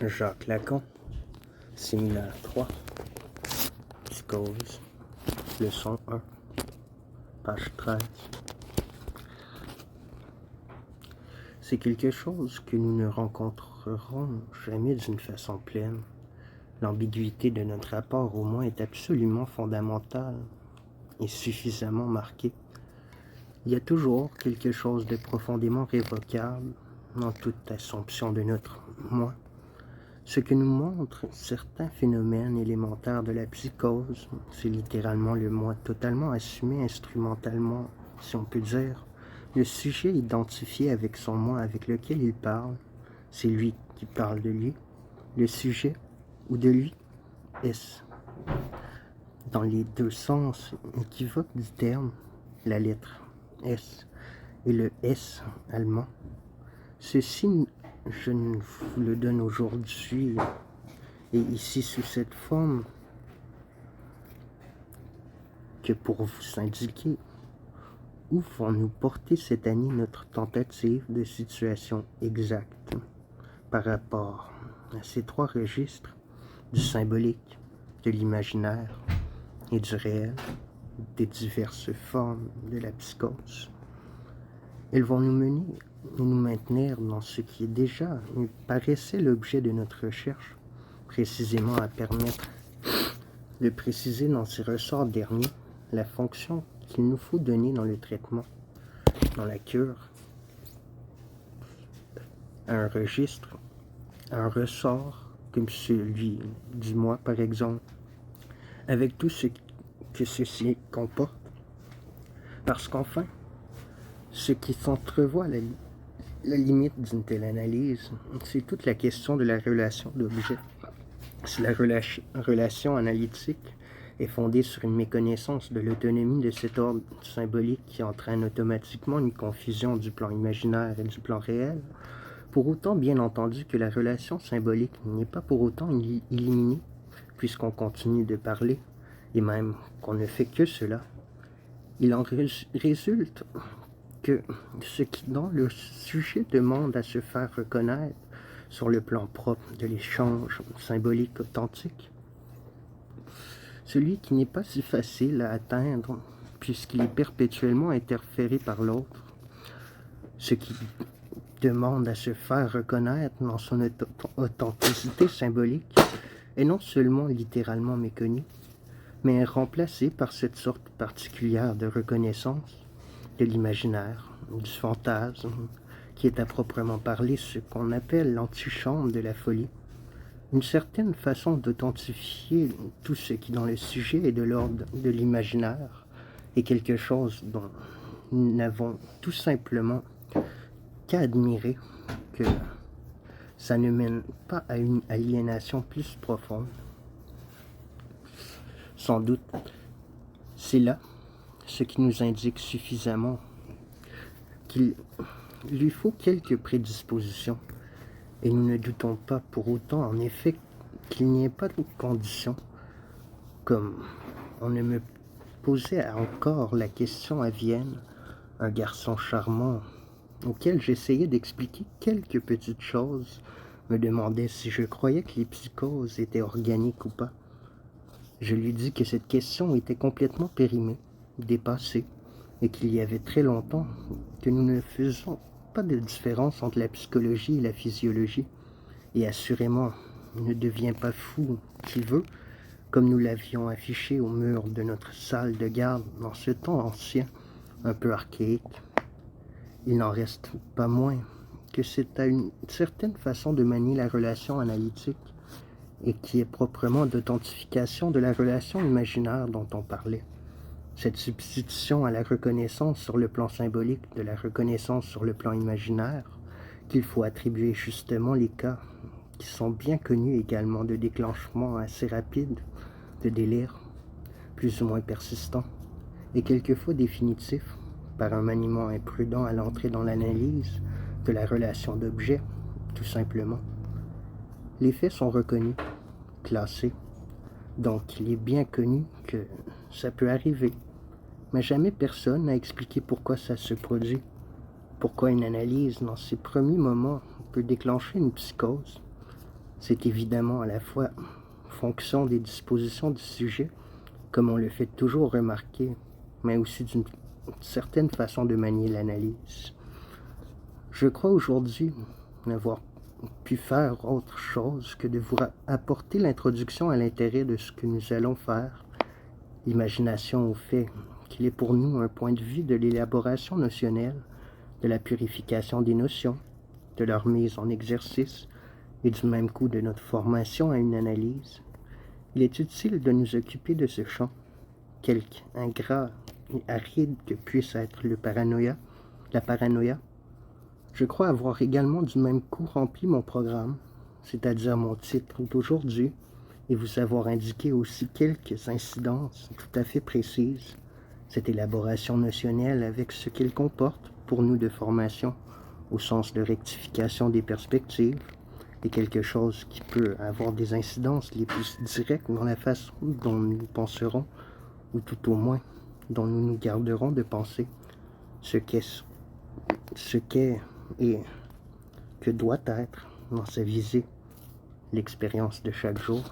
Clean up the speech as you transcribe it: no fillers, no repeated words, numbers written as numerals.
Jacques Lacan, séminaire 3, psychose, leçon 1, page 13. C'est quelque chose que nous ne rencontrerons jamais d'une façon pleine. L'ambiguïté de notre rapport au moi est absolument fondamentale et suffisamment marquée. Il y a toujours quelque chose de profondément révocable dans toute assomption de notre moi. Ce que nous montrent certains phénomènes élémentaires de la psychose, c'est littéralement le moi totalement assumé instrumentalement, si on peut dire. Le sujet identifié avec son moi avec lequel il parle, c'est lui qui parle de lui. Le sujet ou de lui, est-ce dans les deux sens équivoques du terme, la lettre S et le S allemand. Ceci, je vous le donne aujourd'hui et ici sous cette forme que pour vous indiquer où vont nous porter cette année notre tentative de situation exacte par rapport à ces trois registres du symbolique, de l'imaginaire et du réel, des diverses formes de la psychose. Elles vont nous mener et nous maintenir dans ce qui est déjà nous paraissait l'objet de notre recherche, précisément à permettre de préciser dans ces ressorts derniers la fonction qu'il nous faut donner dans le traitement, dans la cure, à un registre, à un ressort comme celui du moi par exemple, avec tout ce que ceci comporte, parce qu'enfin, ce qui s'entrevoit à la limite d'une telle analyse, c'est toute la question de la relation d'objet. Si la relation analytique est fondée sur une méconnaissance de l'autonomie de cet ordre symbolique qui entraîne automatiquement une confusion du plan imaginaire et du plan réel, pour autant bien entendu que la relation symbolique n'est pas pour autant éliminée, puisqu'on continue de parler, et même qu'on ne fait que cela, il en résulte que ce qui dans le sujet demande à se faire reconnaître sur le plan propre de l'échange symbolique authentique, celui qui n'est pas si facile à atteindre puisqu'il est perpétuellement interféré par l'autre, ce qui demande à se faire reconnaître dans son authenticité symbolique est non seulement littéralement méconnu, mais est remplacé par cette sorte particulière de reconnaissance de l'imaginaire, du fantasme, qui est à proprement parler ce qu'on appelle l'antichambre de la folie. Une certaine façon d'authentifier tout ce qui dans le sujet est de l'ordre de l'imaginaire est quelque chose dont nous n'avons tout simplement qu'à admirer que ça ne mène pas à une aliénation plus profonde. Sans doute, c'est là ce qui nous indique suffisamment qu'il lui faut quelques prédispositions, et nous ne doutons pas pour autant en effet qu'il n'y ait pas de conditions, comme on ne me posait encore la question à Vienne, un garçon charmant auquel j'essayais d'expliquer quelques petites choses, me demandait si je croyais que les psychoses étaient organiques ou pas. Je lui dis que cette question était complètement périmée, dépassée, et qu'il y avait très longtemps que nous ne faisions pas de différence entre la psychologie et la physiologie, et assurément ne devient pas fou qui veut, comme nous l'avions affiché au mur de notre salle de garde dans ce temps ancien, un peu archaïque. Il n'en reste pas moins que c'est à une certaine façon de manier la relation analytique, et qui est proprement d'authentification de la relation imaginaire dont on parlait. Cette substitution à la reconnaissance sur le plan symbolique de la reconnaissance sur le plan imaginaire, qu'il faut attribuer justement les cas qui sont bien connus également de déclenchement assez rapide, de délire, plus ou moins persistant, et quelquefois définitif, par un maniement imprudent à l'entrée dans l'analyse de la relation d'objet, tout simplement. Les faits sont reconnus, classés, donc il est bien connu que ça peut arriver, mais jamais personne n'a expliqué pourquoi ça se produit, pourquoi une analyse dans ses premiers moments peut déclencher une psychose. C'est évidemment à la fois fonction des dispositions du sujet, comme on le fait toujours remarquer, mais aussi d'une certaine façon de manier l'analyse. Je crois aujourd'hui n'avoir pu faire autre chose que de vous apporter l'introduction à l'intérêt de ce que nous allons faire, l'imagination au fait qu'il est pour nous un point de vue de l'élaboration notionnelle, de la purification des notions, de leur mise en exercice et du même coup de notre formation à une analyse. Il est utile de nous occuper de ce champ, quelque ingrat et aride que puisse être la paranoïa. Je crois avoir également du même coup rempli mon programme, c'est-à-dire mon titre d'aujourd'hui, et vous avoir indiqué aussi quelques incidences tout à fait précises, cette élaboration notionnelle avec ce qu'elle comporte pour nous de formation, au sens de rectification des perspectives, est quelque chose qui peut avoir des incidences les plus directes dans la façon dont nous penserons, ou tout au moins dont nous nous garderons de penser, ce qu'est et que doit être dans sa visée l'expérience de chaque jour.